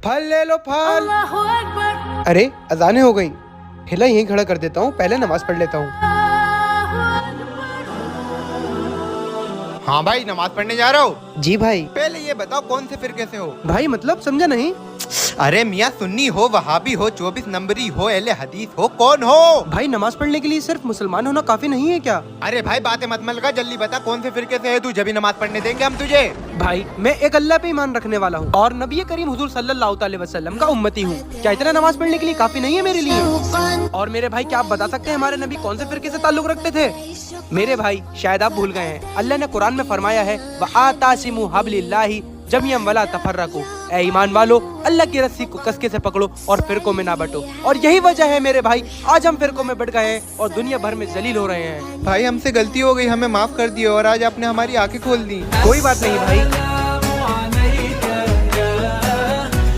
फल ले लो फल। अरे अजानें हो गई, ठेला यहीं खड़ा कर देता हूँ, पहले नमाज पढ़ लेता हूँ। हाँ भाई, नमाज पढ़ने जा रहे हो? जी भाई। पहले ये बताओ कौन से फिरके से हो? भाई मतलब समझा नहीं। अरे मियाँ, सुन्नी हो, वहाबी हो, 24 नंबरी हो, अहले हदीस हो, कौन हो? भाई नमाज पढ़ने के लिए सिर्फ मुसलमान होना काफी नहीं है क्या? अरे भाई बातें मत मल का, जल्दी बता कौन से फिरके से है तू, जब भी नमाज पढ़ने देंगे हम तुझे। भाई मैं एक अल्लाह पे ईमान रखने वाला हूँ और नबी करीम हुजूर सल्लल्लाहु अलैहि वसल्लम का उम्मती हूँ। क्या इतना नमाज पढ़ने के लिए काफी नहीं है मेरे लिए? और मेरे भाई, क्या आप बता सकते हैं हमारे नबी कौन से फिरके से ताल्लुक रखते थे? मेरे भाई शायद आप भूल गए हैं, अल्लाह ने कुरान में फरमाया है वअतासिमू हब्लिल्लाहि जमीअन वला तफर्रकू। ऐ ईमान वालो, अल्लाह की रस्सी को कसके से पकड़ो और फिरकों में ना बटो। और यही वजह है मेरे भाई, आज हम फिरकों में बट गए हैं और दुनिया भर में जलील हो रहे हैं। भाई हमसे गलती हो गई, हमें माफ कर दियो, और आज आपने हमारी आंखें खोल दी। कोई बात नहीं भाई।